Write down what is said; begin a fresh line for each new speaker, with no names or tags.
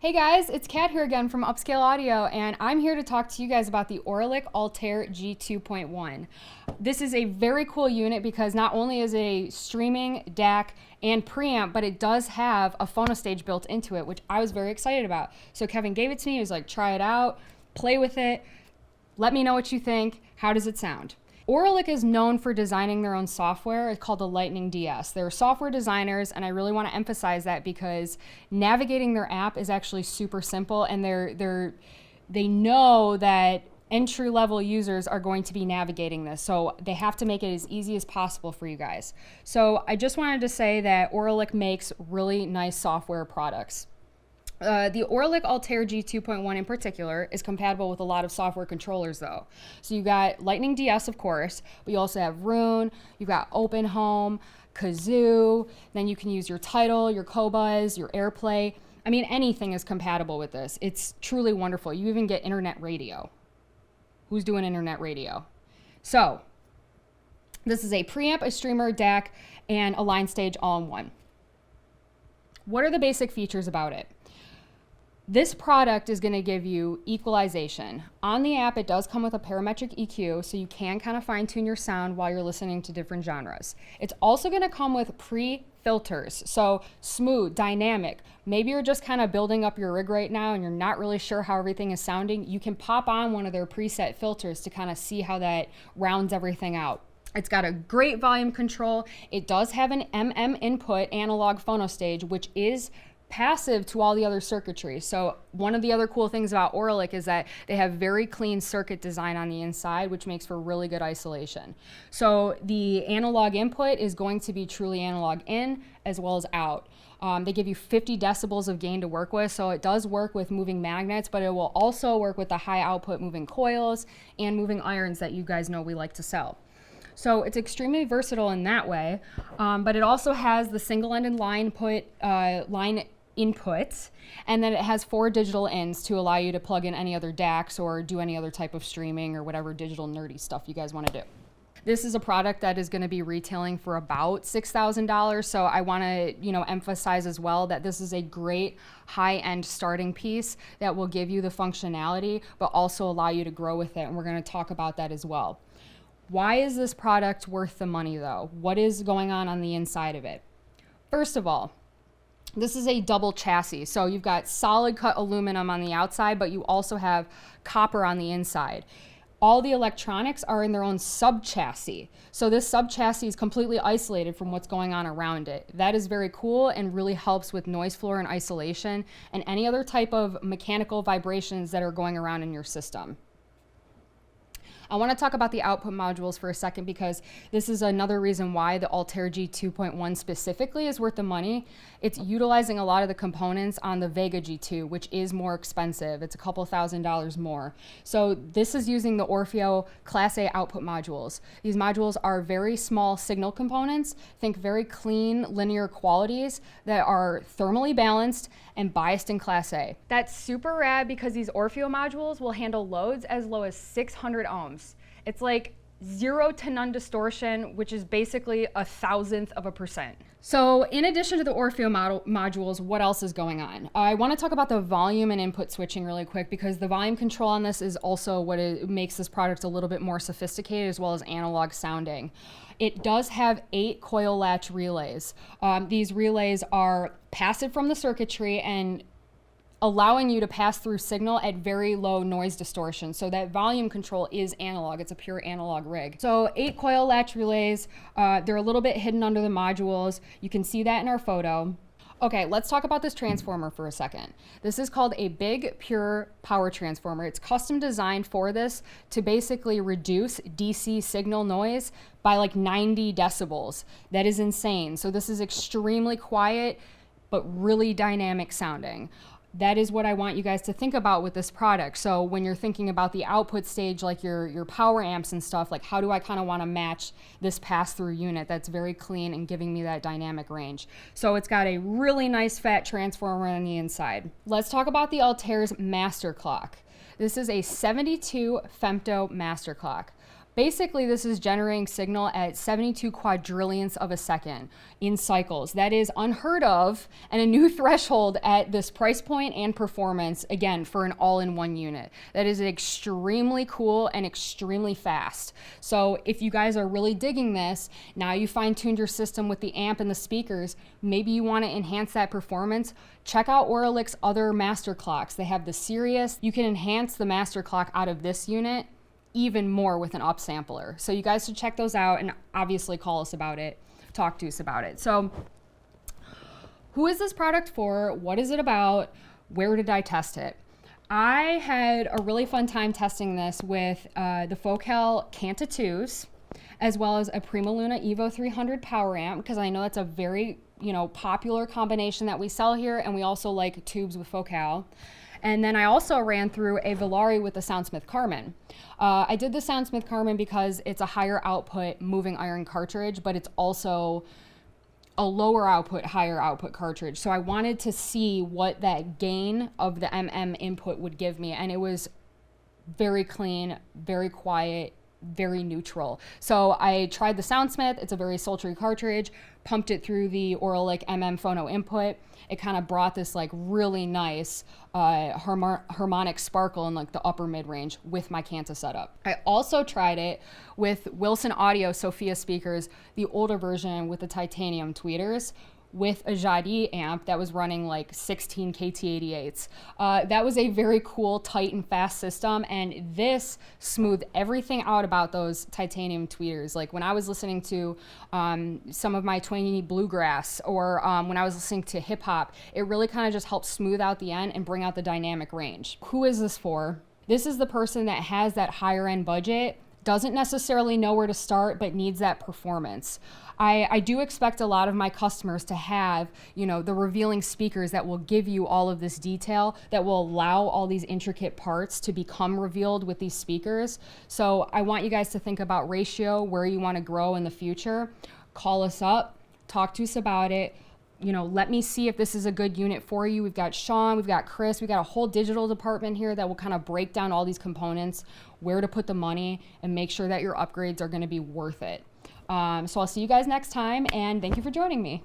Hey guys, it's Kat here again from Upscale Audio, and I'm here to talk to you guys about the Auralic Altair G2.1. This is a very cool unit because not only is it a streaming DAC and preamp, but it does have a phonostage built into it, which I was very excited about. So Kevin gave it to me. He was like, try it out, play with it, let me know what you think. How does it sound? Auralic is known for designing their own software. It's called the Lightning DS. They're software designers, and I really want to emphasize that because navigating their app is actually super simple, and they know that entry-level users are going to be navigating this, so they have to make it as easy as possible for you guys. So I just wanted to say that Auralic makes really nice software products. The Auralic Altair G2.1 in particular is compatible with a lot of software controllers though. So you got Lightning DS, of course, but you also have Roon, you've got OpenHome, Kazoo, then you can use your Tidal, your Qobuz, your AirPlay. I mean, anything is compatible with this. It's truly wonderful. You even get internet radio. Who's doing internet radio? So, this is a preamp, a streamer, DAC, and a line stage all in one. What are the basic features about it? This product is going to give you equalization. On the app, it does come with a parametric EQ, so you can kind of fine tune your sound while you're listening to different genres. It's also going to come with pre-filters, so smooth, dynamic. Maybe you're just kind of building up your rig right now and you're not really sure how everything is sounding. You can pop on one of their preset filters to kind of see how that rounds everything out. It's got a great volume control. It does have an MM input analog phonostage, which is passive to all the other circuitry. So one of the other cool things about Auralic is that they have very clean circuit design on the inside, which makes for really good isolation. So the analog input is going to be truly analog in as well as out. They give you 50 decibels of gain to work with, so it does work with moving magnets, but it will also work with the high output moving coils and moving irons that you guys know we like to sell. So it's extremely versatile in that way, but it also has the single-ended line inputs, and then it has 4 digital ins to allow you to plug in any other DACs or do any other type of streaming or whatever digital nerdy stuff you guys want to do. This is a product that is going to be retailing for about $6,000, so I want to emphasize as well that this is a great high-end starting piece that will give you the functionality but also allow you to grow with it, and we're going to talk about that as well. Why is this product worth the money though? What is going on the inside of it? First of all, this is a double chassis. So you've got solid cut aluminum on the outside, but you also have copper on the inside. All the electronics are in their own sub-chassis. So this sub-chassis is completely isolated from what's going on around it. That is very cool and really helps with noise floor and isolation and any other type of mechanical vibrations that are going around in your system. I want to talk about the output modules for a second because this is another reason why the Altair G2.1 specifically is worth the money. It's utilizing a lot of the components on the Vega G2, which is more expensive. It's a couple $1,000s more. So this is using the Orfeo Class A output modules. These modules are very small signal components. Think very clean linear qualities that are thermally balanced and biased in Class A. That's super rad because these Orfeo modules will handle loads as low as 600 ohms. It's like 0 to none distortion, which is basically 1,000th of a percent. So in addition to the Orfeo modules, what else is going on? I want to talk about the volume and input switching really quick because the volume control on this is also what makes this product a little bit more sophisticated as well as analog sounding. It does have 8 coil latch relays. These relays are passive from the circuitry and allowing you to pass through signal at very low noise distortion. So that volume control is analog. It's a pure analog rig. So 8 coil latch relays. They're a little bit hidden under the modules. You can see that in our photo. Okay, let's talk about this transformer for a second. This is called a big pure power transformer. It's custom designed for this to basically reduce DC signal noise by like 90 decibels. That is insane. So this is extremely quiet, but really dynamic sounding. That is what I want you guys to think about with this product. So when you're thinking about the output stage, like your power amps and stuff, like how do I kind of want to match this pass-through unit that's very clean and giving me that dynamic range? So it's got a really nice fat transformer on the inside. Let's talk about the Altair's master clock. This is a 72 femto master clock. Basically, this is generating signal at 72 quadrillionths of a second in cycles. That is unheard of and a new threshold at this price point and performance, again, for an all-in-one unit. That is extremely cool and extremely fast. So if you guys are really digging this, now you fine-tuned your system with the amp and the speakers, maybe you want to enhance that performance, check out Auralic's other master clocks. They have the Sirius. You can enhance the master clock out of this unit even more with an upsampler. So you guys should check those out and obviously call us about it, talk to us about it. So who is this product for? What is it about? Where did I test it? I had a really fun time testing this with the Focal Canta 2s, as well as a Prima Luna Evo 300 power amp, because I know that's a very, popular combination that we sell here, and we also like tubes with Focal. And then I also ran through a Volare with the Soundsmith Carmen. I did the Soundsmith Carmen because it's a higher output moving iron cartridge, but it's also a lower output, higher output cartridge. So I wanted to see what that gain of the MM input would give me. And it was very clean, very quiet, very neutral. So I tried the Soundsmith. It's a very sultry cartridge, pumped it through the Auralic MM phono input. It kind of brought this like really nice harmonic sparkle in like the upper mid range with my Canta setup. I also tried it with Wilson Audio Sophia speakers, the older version with the titanium tweeters, with a Jadi amp that was running like 16 KT88s. That was a very cool, tight and fast system, and this smoothed everything out about those titanium tweeters. Like when I was listening to some of my twangy bluegrass, or when I was listening to hip hop, it really kind of just helped smooth out the end and bring out the dynamic range. Who is this for? This is the person that has that higher end budget, doesn't necessarily know where to start, but needs that performance. I do expect a lot of my customers to have, the revealing speakers that will give you all of this detail, that will allow all these intricate parts to become revealed with these speakers. So I want you guys to think about ratio, where you want to grow in the future. Call us up, talk to us about it. Let me see if this is a good unit for you. We've got Sean, we've got Chris, we've got a whole digital department here that will kind of break down all these components, where to put the money, and make sure that your upgrades are going to be worth it. So I'll see you guys next time, and thank you for joining me.